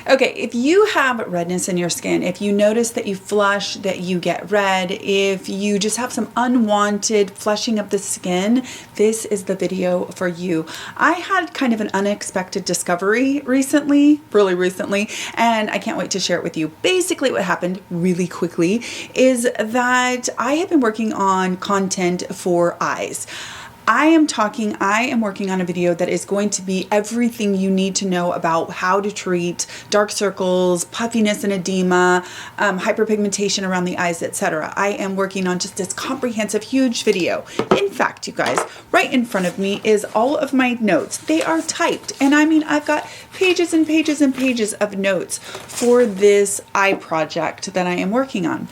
Okay, if you have redness in your skin, if you notice that you flush, that you get red, if you just have some unwanted flushing of the skin, this is the video for you. I had kind of an unexpected discovery recently, really recently, and I can't wait to share it with you. Basically what happened really quickly is that I have been working on content for eyes. I am working on a video that is going to be everything you need to know about how to treat dark circles, puffiness and edema, hyperpigmentation around the eyes, etc. I am working on just this comprehensive, huge video. In fact, you guys, right in front of me is all of my notes. They are typed, and I mean, I've got pages and pages and pages of notes for this eye project that I am working on.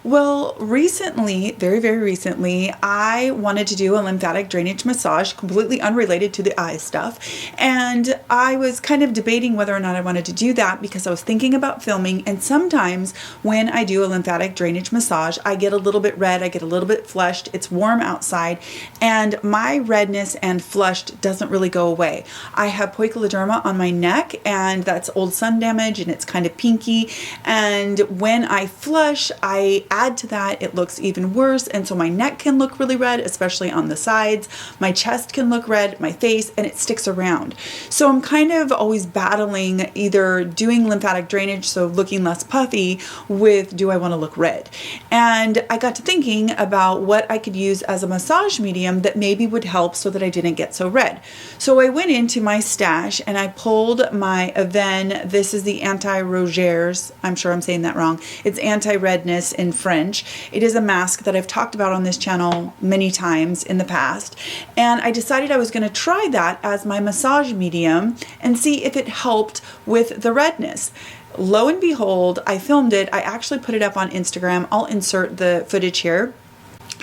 Well, recently, very, very recently, I wanted to do a lymphatic drainage massage, completely unrelated to the eye stuff. And I was kind of debating whether or not I wanted to do that because I was thinking about filming. And sometimes when I do a lymphatic drainage massage, I get a little bit red, I get a little bit flushed, it's warm outside, and my redness and flushed doesn't really go away. I have poikiloderma on my neck, and that's old sun damage, and it's kind of pinky. And when I flush, I add to that, it looks even worse, and so my neck can look really red, especially on the sides. My chest can look red, my face, and it sticks around. So I'm kind of always battling either doing lymphatic drainage, so looking less puffy, with do I want to look red? And I got to thinking about what I could use as a massage medium that maybe would help so that I didn't get so red. So I went into my stash and I pulled my Avene. This is the Anitrougeurs. I'm sure I'm saying that wrong. It's anti-redness in French. It is a mask that I've talked about on this channel many times in the past, and I decided I was going to try that as my massage medium and see if it helped with the redness. Lo and behold, I filmed it. I actually put it up on Instagram. I'll insert the footage here.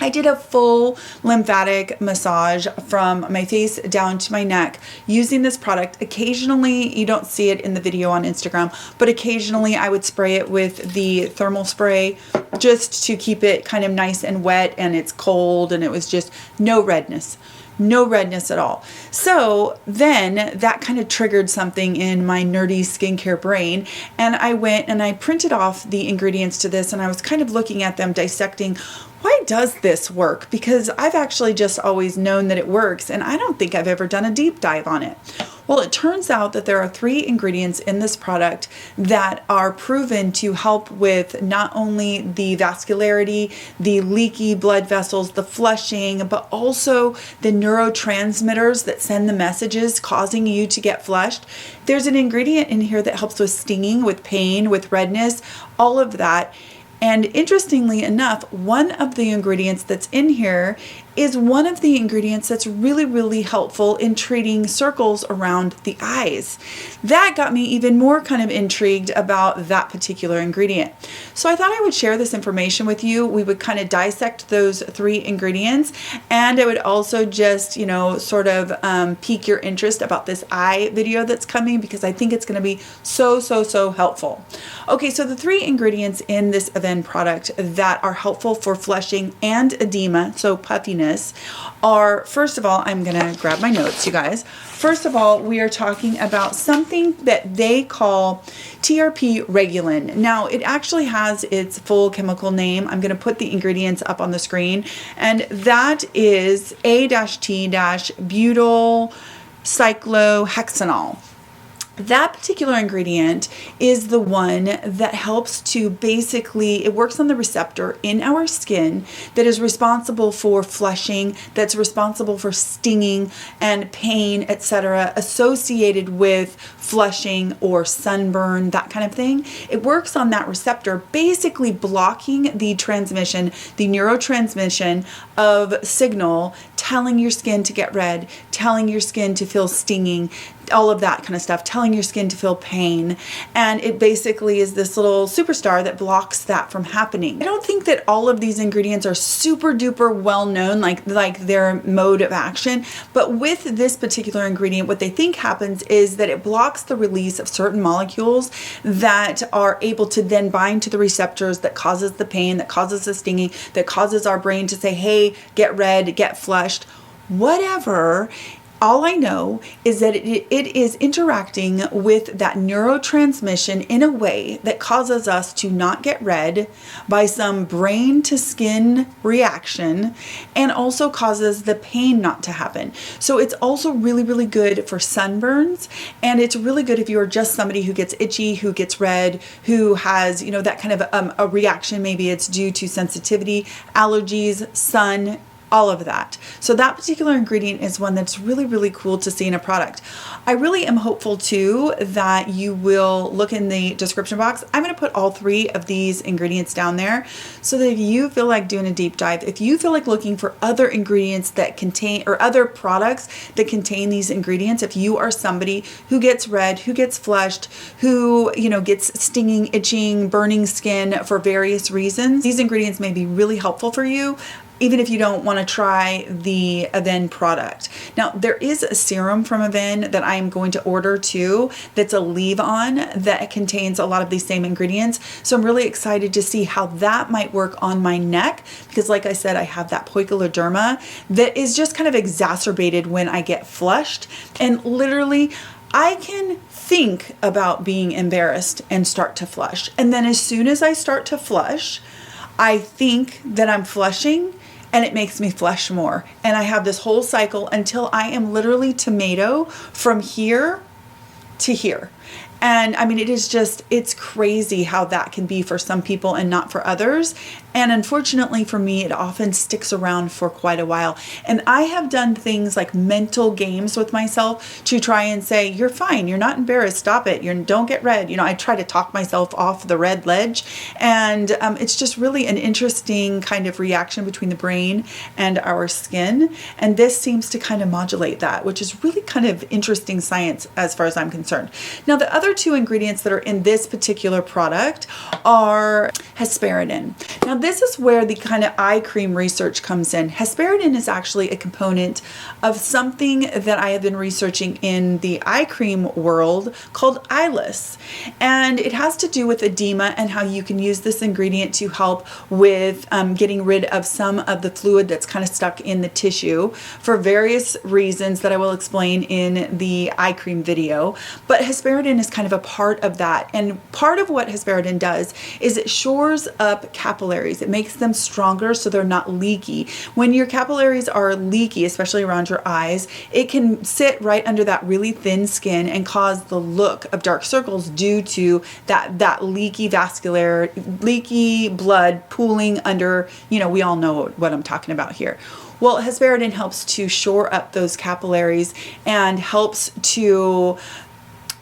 I did a full lymphatic massage from my face down to my neck using this product. Occasionally, you don't see it in the video on Instagram, but occasionally I would spray it with the thermal spray just to keep it kind of nice and wet, and it's cold, and it was just no redness. No redness at all. So then that kind of triggered something in my nerdy skincare brain, and I went and I printed off the ingredients to this, and I was kind of looking at them, dissecting, why does this work? Because I've actually just always known that it works, and I don't think I've ever done a deep dive on it. Well, it turns out that there are 3 ingredients in this product that are proven to help with not only the vascularity, the leaky blood vessels, the flushing, but also the neurotransmitters that send the messages causing you to get flushed. There's an ingredient in here that helps with stinging, with pain, with redness, all of that. And interestingly enough, one of the ingredients that's in here is one of the ingredients that's really, really helpful in treating circles around the eyes. That got me even more kind of intrigued about that particular ingredient. So I thought I would share this information with you. We would kind of dissect those 3 ingredients, and it would also just, you know, sort of pique your interest about this eye video that's coming, because I think it's going to be so, so, so helpful. Okay, so the 3 ingredients in this Avene product that are helpful for flushing and edema, so puffiness, are, first of all, I'm gonna grab my notes, you guys. First of all, we are talking about something that they call TRP Regulin. Now, it actually has its full chemical name. I'm gonna put the ingredients up on the screen, and that is A-T-Butylcyclohexanol. That particular ingredient is the one that helps to basically, it works on the receptor in our skin that is responsible for flushing, that's responsible for stinging and pain, etc., associated with flushing or sunburn, that kind of thing. It works on that receptor, basically blocking the transmission, the neurotransmission of signal telling your skin to get red, telling your skin to feel stinging, all of that kind of stuff, telling your skin to feel pain. And it basically is this little superstar that blocks that from happening. I don't think that all of these ingredients are super duper well known, like their mode of action, but with this particular ingredient, what they think happens is that it blocks the release of certain molecules that are able to then bind to the receptors that causes the pain, that causes the stinging, that causes our brain to say, hey, get red, get flushed, whatever. All I know is that it is interacting with that neurotransmission in a way that causes us to not get red by some brain to skin reaction, and also causes the pain not to happen. So it's also really, really good for sunburns, and it's really good if you're just somebody who gets itchy, who gets red, who has, you know, that kind of a reaction. Maybe it's due to sensitivity, allergies, sun, all of that. So that particular ingredient is one that's really, really cool to see in a product. I really am hopeful too that you will look in the description box. I'm going to put all 3 of these ingredients down there so that if you feel like doing a deep dive, if you feel like looking for other ingredients that contain, or other products that contain these ingredients, if you are somebody who gets red, who gets flushed, who, you know, gets stinging, itching, burning skin for various reasons, these ingredients may be really helpful for you, even if you don't want to try the Avene product. Now, there is a serum from Avene that I am going to order too, that's a leave-on that contains a lot of these same ingredients. So I'm really excited to see how that might work on my neck, because like I said, I have that poikiloderma that is just kind of exacerbated when I get flushed. And literally, I can think about being embarrassed and start to flush. And then as soon as I start to flush, I think that I'm flushing, and it makes me flush more. And I have this whole cycle until I am literally tomato from here to here. And I mean, it is just, it's crazy how that can be for some people and not for others. And unfortunately for me, it often sticks around for quite a while. And I have done things like mental games with myself to try and say, you're fine, you're not embarrassed, stop it, don't get red. You know, I try to talk myself off the red ledge. And it's just really an interesting kind of reaction between the brain and our skin. And this seems to kind of modulate that, which is really kind of interesting science as far as I'm concerned. Now, the other 2 ingredients that are in this particular product are Hesperidin. Now, this is where the kind of eye cream research comes in. Hesperidin is actually a component of something that I have been researching in the eye cream world called eyeless. And it has to do with edema and how you can use this ingredient to help with getting rid of some of the fluid that's kind of stuck in the tissue for various reasons that I will explain in the eye cream video. But Hesperidin is kind of a part of that. And part of what Hesperidin does is it shores up capillaries. It makes them stronger so they're not leaky. When your capillaries are leaky, especially around your eyes, it can sit right under that really thin skin and cause the look of dark circles due to that leaky leaky blood pooling under, you know, we all know what I'm talking about here. Well, Hesperidin helps to shore up those capillaries and helps to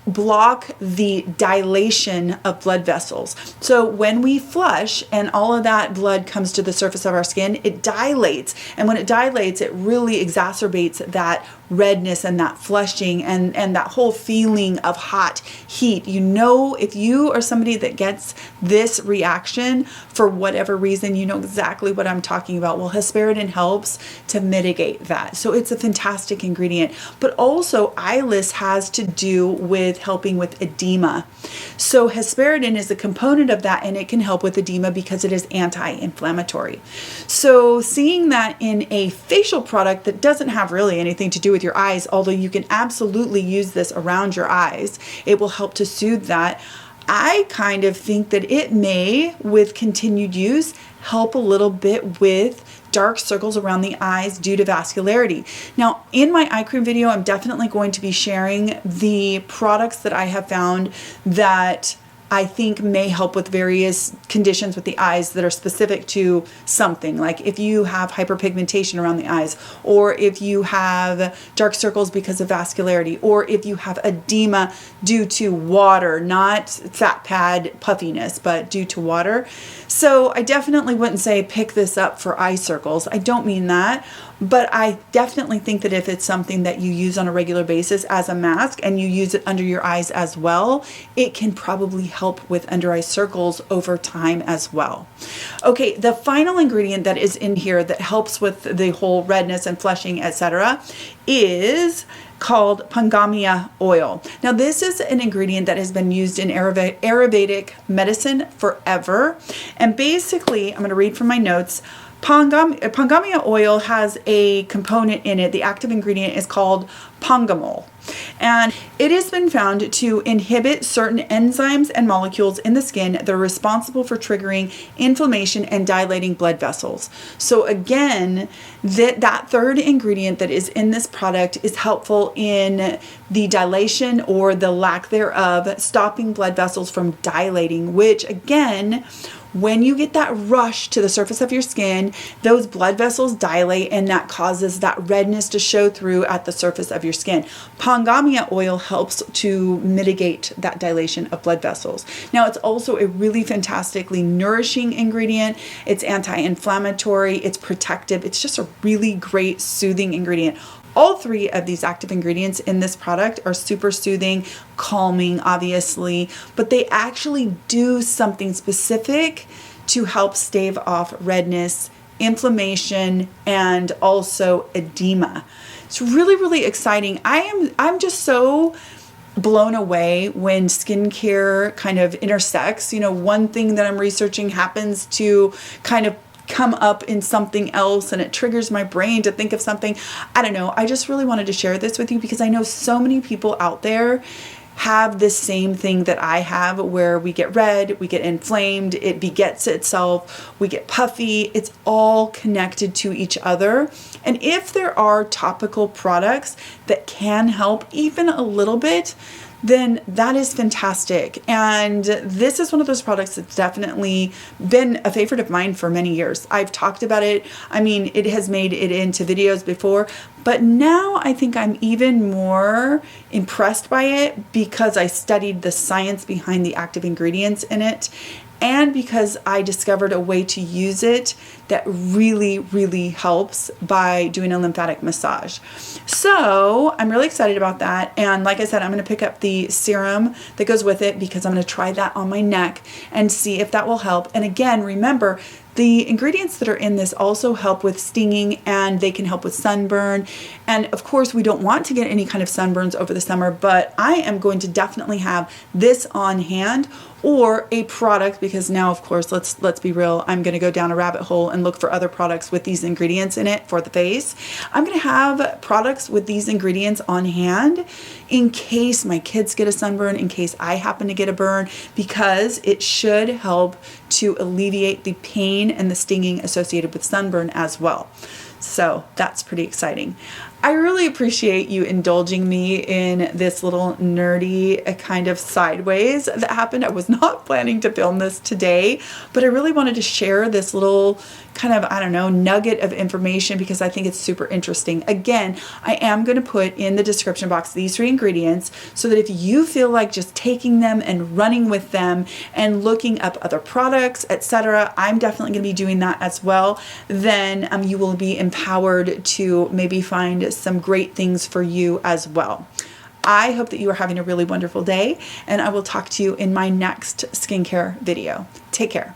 block the dilation of blood vessels. So when we flush and all of that blood comes to the surface of our skin, it dilates. And when it dilates, it really exacerbates that redness and that flushing and that whole feeling of hot heat. You know, if you are somebody that gets this reaction for whatever reason, you know exactly what I'm talking about. Well, Hesperidin helps to mitigate that. So it's a fantastic ingredient. But also, eyeless has to do with helping with edema. So Hesperidin is a component of that, and it can help with edema because it is anti-inflammatory. So seeing that in a facial product that doesn't have really anything to do with your eyes, although you can absolutely use this around your eyes, it will help to soothe that. I kind of think that it may, with continued use, help a little bit with dark circles around the eyes due to vascularity. Now, in my eye cream video, I'm definitely going to be sharing the products that I have found that I think may help with various conditions with the eyes that are specific to something. Like if you have hyperpigmentation around the eyes, or if you have dark circles because of vascularity, or if you have edema due to water, not fat pad puffiness, but due to water. So I definitely wouldn't say pick this up for eye circles. I don't mean that. But I definitely think that if it's something that you use on a regular basis as a mask and you use it under your eyes as well, it can probably help with under eye circles over time as well. Okay, the final ingredient that is in here that helps with the whole redness and flushing, etc., is called Pongamia oil. Now, this is an ingredient that has been used in Ayurvedic medicine forever. And basically, I'm going to read from my notes. Pongamia oil has a component in it. The active ingredient is called pongamol. And it has been found to inhibit certain enzymes and molecules in the skin that are responsible for triggering inflammation and dilating blood vessels. So again, that third ingredient that is in this product is helpful in the dilation or the lack thereof, stopping blood vessels from dilating, which again, when you get that rush to the surface of your skin, those blood vessels dilate and that causes that redness to show through at the surface of your skin. Pongamia oil helps to mitigate that dilation of blood vessels. Now, it's also a really fantastically nourishing ingredient. It's anti-inflammatory, it's protective. It's just a really great soothing ingredient. All three of these active ingredients in this product are super soothing, calming, obviously, but they actually do something specific to help stave off redness, inflammation, and also edema. It's really, really exciting. I'm just so blown away when skincare kind of intersects. You know, one thing that I'm researching happens to kind of come up in something else and it triggers my brain to think of something. I don't know. I just really wanted to share this with you because I know so many people out there have this same thing that I have, where we get red, we get inflamed, it begets itself, we get puffy. It's all connected to each other. And if there are topical products that can help even a little bit, then that is fantastic. And this is one of those products that's definitely been a favorite of mine for many years. I've talked about it. I mean, it has made it into videos before, but now I think I'm even more impressed by it because I studied the science behind the active ingredients in it, and because I discovered a way to use it that really, really helps by doing a lymphatic massage. So I'm really excited about that. And like I said, I'm going to pick up the serum that goes with it because I'm going to try that on my neck and see if that will help. And again, remember, the ingredients that are in this also help with stinging, and they can help with sunburn. And of course, we don't want to get any kind of sunburns over the summer, but I am going to definitely have this on hand, or a product, because now, of course, let's be real, I'm going to go down a rabbit hole and look for other products with these ingredients in it for the face. I'm going to have products with these ingredients on hand in case my kids get a sunburn, in case I happen to get a burn, because it should help to alleviate the pain and the stinging associated with sunburn as well. So that's pretty exciting. I really appreciate you indulging me in this little nerdy kind of sideways that happened. I was not planning to film this today, but I really wanted to share this little kind of, I don't know, nugget of information because I think it's super interesting. Again, I am going to put in the description box these 3 ingredients so that if you feel like just taking them and running with them and looking up other products, etc., I'm definitely going to be doing that as well. Then you will be empowered to maybe find some great things for you as well. I hope that you are having a really wonderful day, and I will talk to you in my next skincare video. Take care.